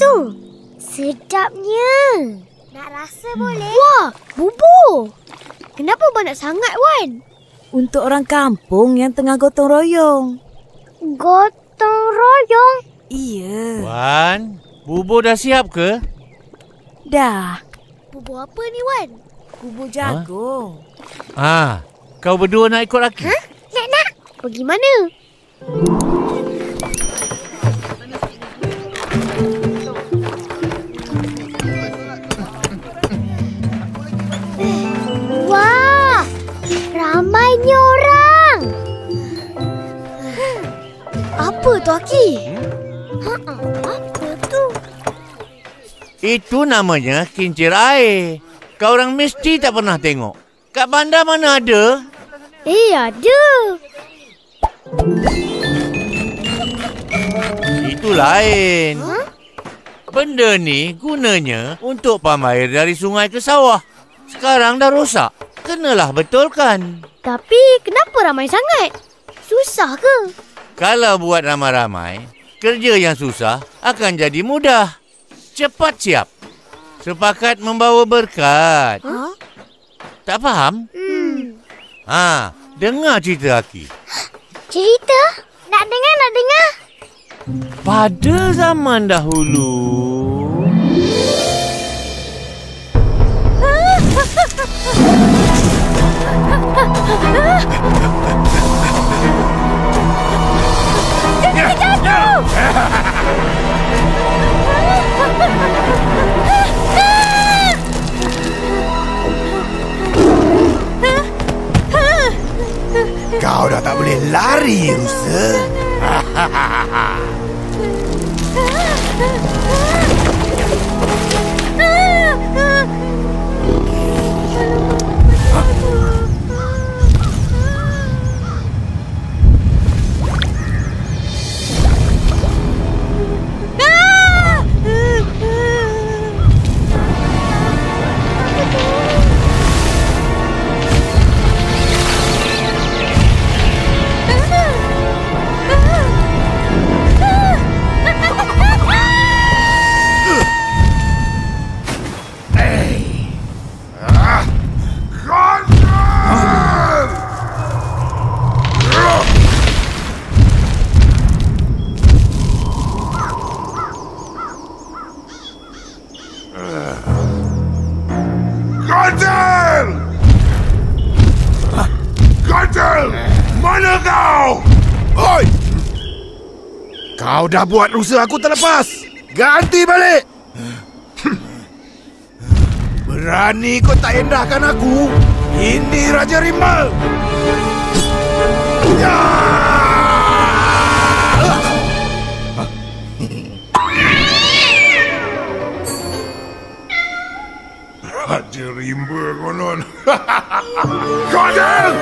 tu? Sedapnya. Nak rasa boleh? Wah, bubur. Kenapa banyak sangat, Wan? Untuk orang kampung yang tengah gotong royong. Gotong royong? Iya. Wan, bubur dah siap ke? Dah. Bubur apa ni, Wan? Bubur jagung. Kau berdua nak ikut aku? Nak. Pergi mana? Wah, ramainya orang. Apa tu, Aki? Apa tu? Itu namanya kincir air. Kau orang mesti tak pernah tengok. Kat bandar mana ada? Ada. Itu lain. Benda ni gunanya untuk pam air dari sungai ke sawah. Sekarang dah rosak. Kenalah betulkan. Tapi kenapa ramai sangat? Susah ke? Kalau buat ramai-ramai, kerja yang susah akan jadi mudah. Cepat siap. Sepakat membawa berkat. Tak faham? Dengar cerita Aki. Cerita? Nak dengar. Pada zaman dahulu... Jangan jatuh! Kau dah tak boleh lari, rusa. Mana kau? Oi! Kau dah buat rusa aku terlepas. Ganti balik. Berani kau tak endahkan aku? Ini Raja Rimba. Ya! Raja Rimba konon. Kodel!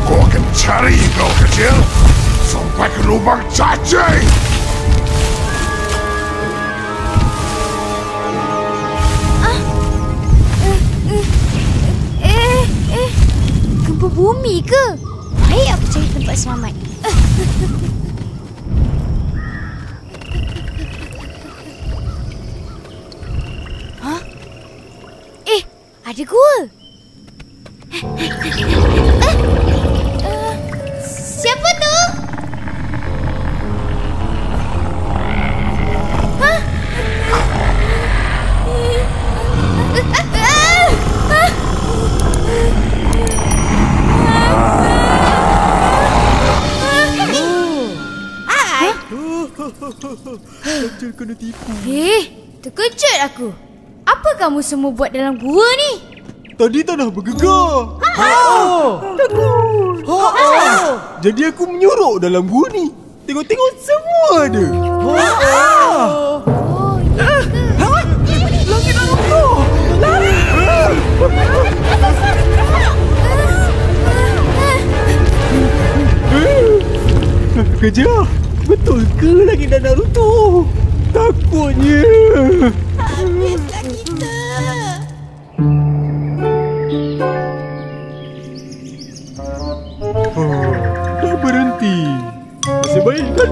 Aku akan cari kau kecil sampai ke lubang cacing. Gempa bumi ke? Baik aku cari tempat selamat. Ada gua. Siapa tu? Kecil kena tipu. Terkejut aku. Apa kamu semua buat dalam gua ni? Tadi tanah bergegar. Takut. Jadi aku menyuruk dalam gua ni. Tengok-tengok semua ada. Langit dalam gua. Lari. Kejar. Betul ke langit dan Naruto? Takutnya. Habislah kita. Dah berhenti. baik kan?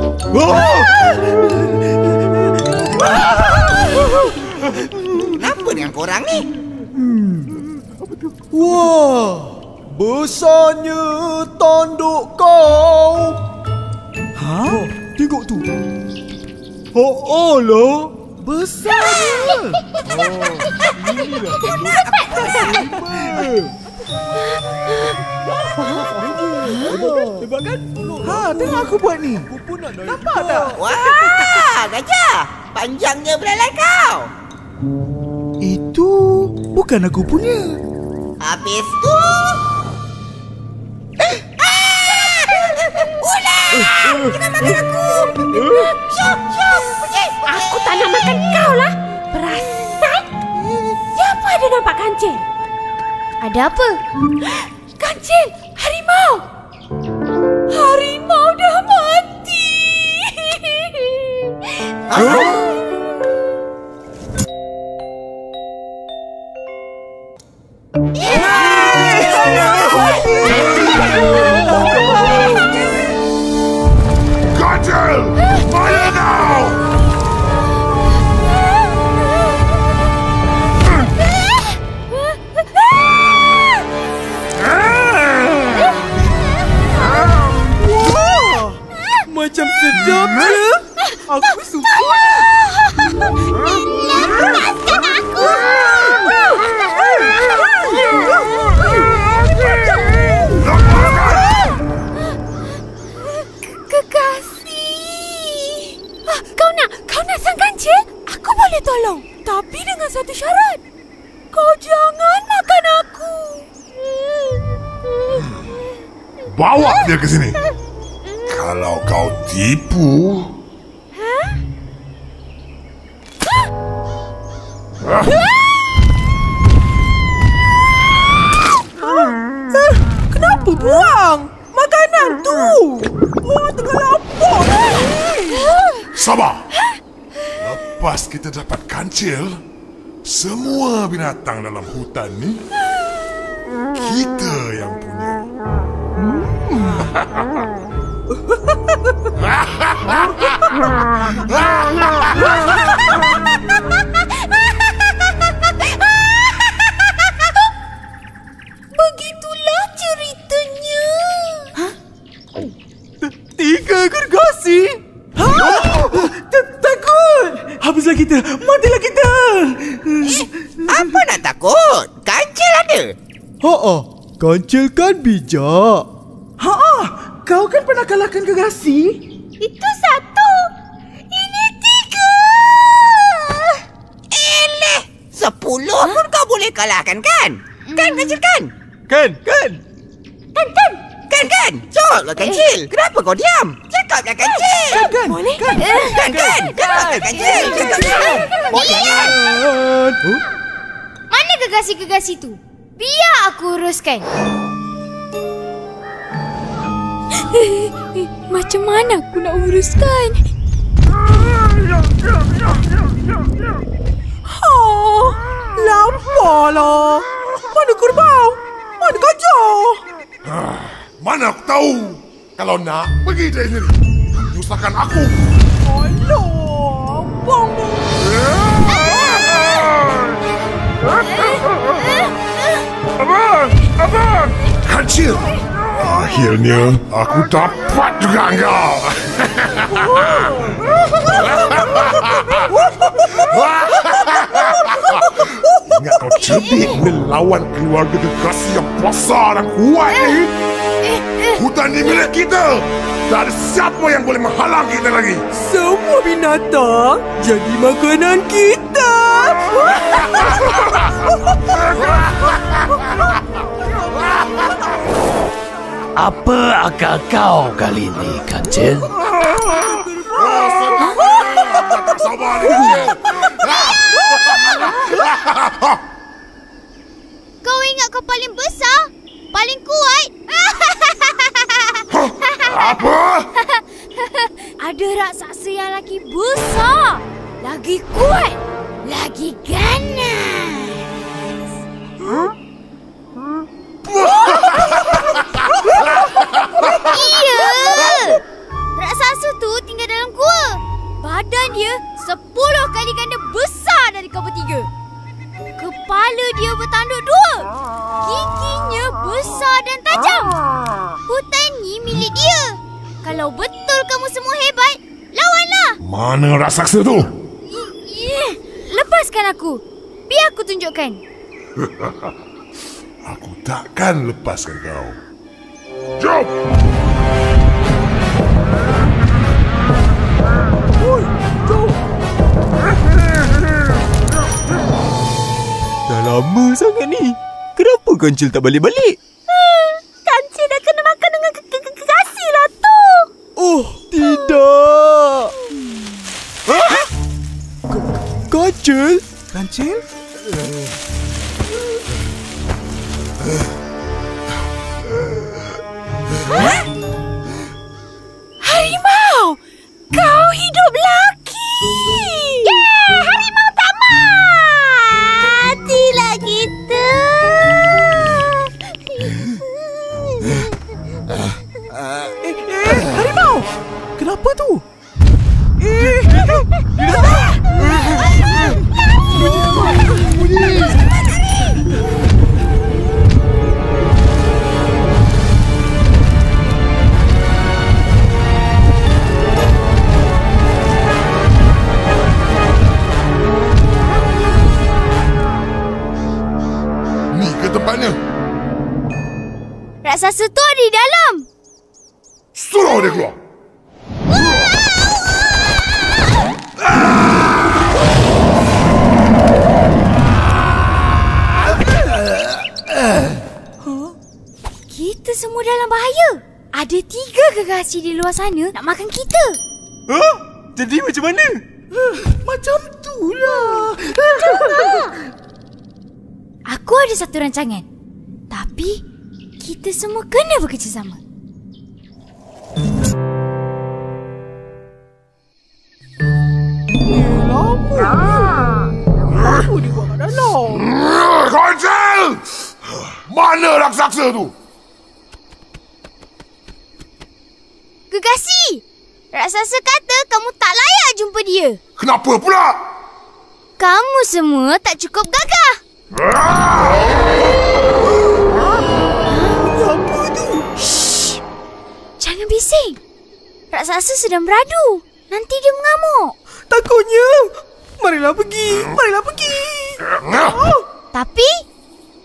Kenapa dengan korang ni? Wah, besarnya tanduk kau. Ha? Tengok tu. Allah, besarnya. Inilah tanduk hebat kan? Ha, tengok aku buat ni. Nampak tak? Wah, gajah. Panjangnya belalai kau. Itu bukan aku punya. Habis tu... Ular! Jangan makan aku! Syok, syok! Pergi! Aku tak nak makan kau lah. Perasan? Siapa ada nampak kancil? Ada apa? Kancil! Harimau! Harimau dah mati! Kancil! Fire now! Macam sedap je. Aku suka. Lepaskan aku! Kekasih. Kau nak sang kancil? Aku boleh tolong. Tapi dengan satu syarat. Kau jangan makan aku. Bawa dia ke sini. Kalau kau tipu... Kenapa buang makanan tu? Orang tengah lapar. Sabar. Lepas kita dapat kancil, semua binatang dalam hutan ni kita yang punya. Begitulah ceritanya. Tiga gergasi. Takut. Habislah kita. Matilah kita. Apa nak takut? Kancil ada. Kancil kan bijak. Kau kan pernah kalahkan gergasi. Itu satu. Ini tiga. Eleh, 10 pun kau boleh kalahkan kan? Kan, kancil kan? Kan? Kan? Jawablah kancil. Kenapa kau diam? Cakaplah kancil. Kan? Boleh? Kan? Cakaplah kancil. Cakaplah. Boleh kan? Mana gergasi-gergasi tu? Biar aku uruskan. Macam mana aku nak uruskan? Laparlah. Mana kerbau? Mana gajah? Mana aku tahu? Kalau nak, pergi dari sini. Nyusahkan aku. Alah, abang ni. Abang! Kancil! Akhirnya aku dapat juga kau. Ingat kau cerdik melawan keluarga gergasi yang besar dan kuat ni. Hutan ni milik kita. Tak ada siapa yang boleh menghalang kita lagi. Semua binatang jadi makanan kita. Apa akal kau kali ni, Kancil? Tak sabar ni, Kancil. Kau ingat kau paling besar? Paling kuat? Apa? Ada raksasa yang lagi besar, lagi kuat, lagi ganas. Iya. Raksasa Badan dia 10 kali ganda besar dari kau bertiga. Kepala dia bertanduk 2. Giginya besar dan tajam. Hutan ni milik dia. Kalau betul kamu semua hebat, lawanlah. Mana raksasa tu? Lepaskan aku. Biar aku tunjukkan. Aku takkan lepaskan kau. Jom! Dah lama sangat ni. Kenapa Kancil tak balik-balik? Kancil dah kena makan dengan kekasih lah tu. Oh, tidak. Kancil? Kancil? Harimau! Kau hidup lagi! Yeay! Harimau tak matilah kita! Harimau! Kenapa tu? Ni ke tempatnya? Raksasa tu ada di dalam. Suruh dia keluar. Kita semua dalam bahaya. Ada 3 kekasih di luar sana nak makan kita. Jadi macam mana? Macam tu lah. Aku ada satu rancangan. Tapi kita semua kena bekerjasama. Aku di bawah dalam. Kancil! Mana raksasa tu? Kekasih! Raksasa kata kamu tak layak jumpa dia. Kenapa pula? Kamu semua tak cukup gagah. Apa tu? Shh! Jangan bising. Raksasa sedang beradu. Nanti dia mengamuk. Takutnya. Marilah pergi. Marilah pergi. Tapi,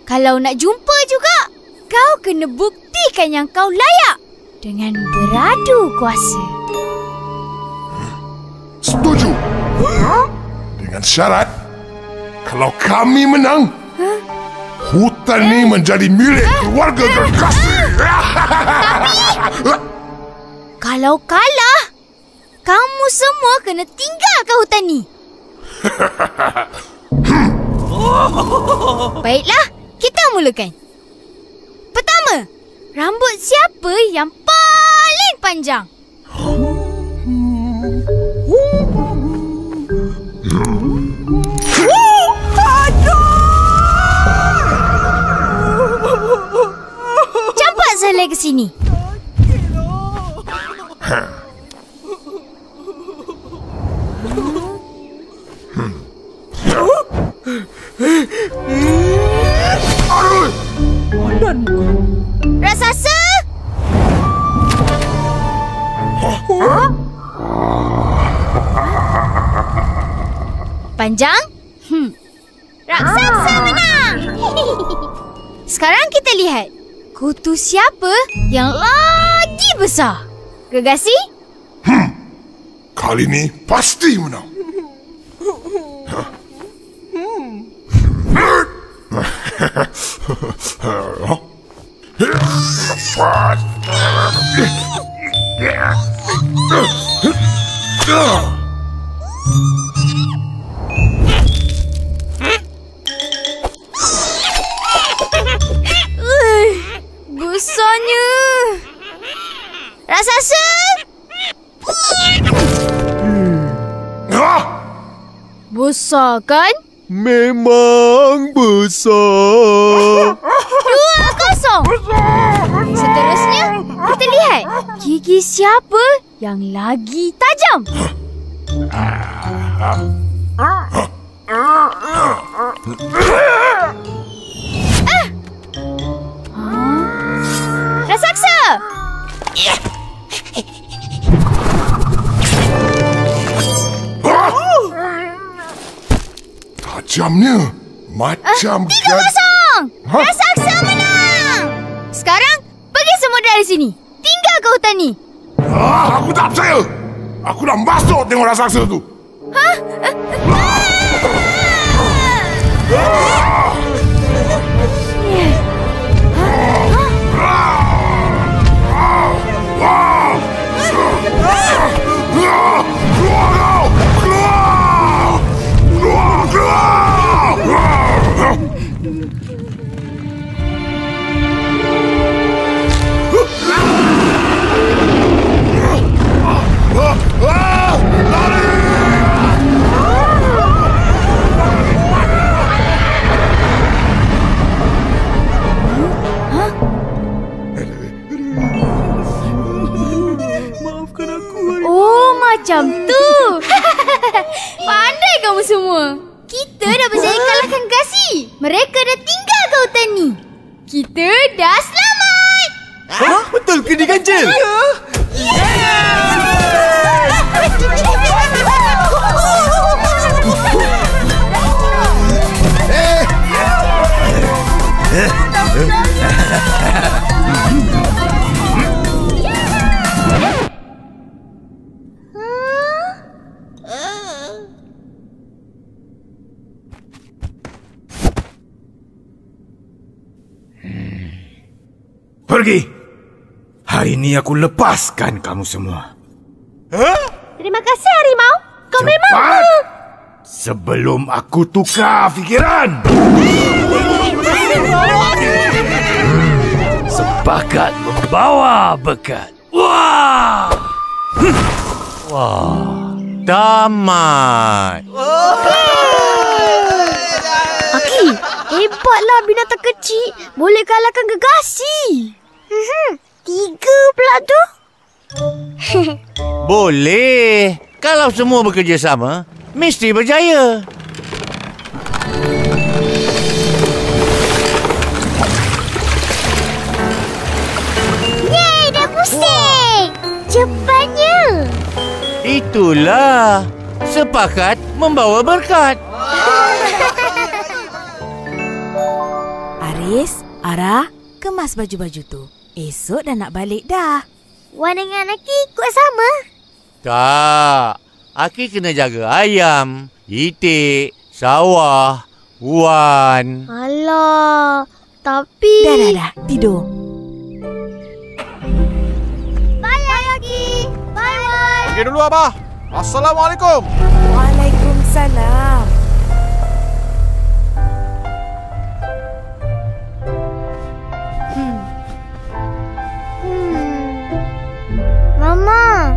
kalau nak jumpa juga, kau kena buktikan yang kau layak dengan beradu kuasa. Setuju. Dengan syarat, kalau kami menang, hutan ni menjadi milik keluarga Gergasi. Kalau kalah, kamu semua kena tinggalkan hutan ni. Baiklah, kita mulakan. Pertama, rambut siapa yang paling panjang? Campak selai ke sini. Raksasa! Panjang? Raksasa menang! Sekarang kita lihat kutu siapa yang lagi besar. Gergasi? Kali ni pasti menang. Besarnya. Raksasa? Besar kan? Memang besar. 2-0. Seterusnya, kita lihat gigi siapa yang lagi tajam. Raksasa! Tajamnya. Macam 3-0! Raksasa menang! Sekarang, pergi semua dari sini. Tinggal ke hutan ni. Aku tak percaya. Aku dah masuk tengok raksasa tu. Macam tu. Pandai kamu semua. Kita dah berjaya kalahkan Gasi. Mereka dah tinggal ke hutan ni. Kita dah selamat. Betul ke ni, Ganjil? Pergi. Hari ini aku lepaskan kamu semua. Terima kasih harimau. Kau memang sebelum aku tukar fikiran. Sepakat membawa berkat. Wah! Wah, tamat. Aki, hebatlah binatang kecil. Boleh kalahkan Gegasi. 3 pula tu. Boleh. Kalau semua bekerjasama, mesti berjaya. Yeay, dah pusing. Cepatnya. Itulah. Sepakat membawa berkat. Aris, Ara, kemas baju-baju tu. Esok dah nak balik dah. Wan dengan Aki ikut sama. Tak. Aki kena jaga ayam, itik, sawah, Wan. Alah, tapi... Dah. Tidur. Bye, Aki. Bye, Wan. Pergi dulu, Abah. Assalamualaikum. Waalaikumsalam. Mama.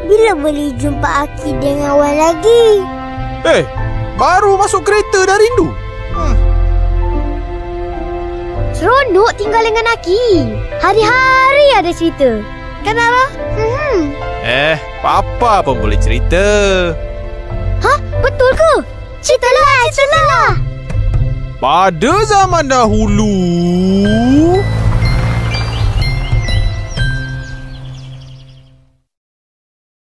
Bila boleh jumpa Aki dengan Wan lagi? Baru masuk kereta dah rindu. Seronok tinggal dengan Aki. Hari-hari ada cerita. Kan, Abah? Papa pun boleh cerita. Betul ke? Ceritalah. Pada zaman dahulu,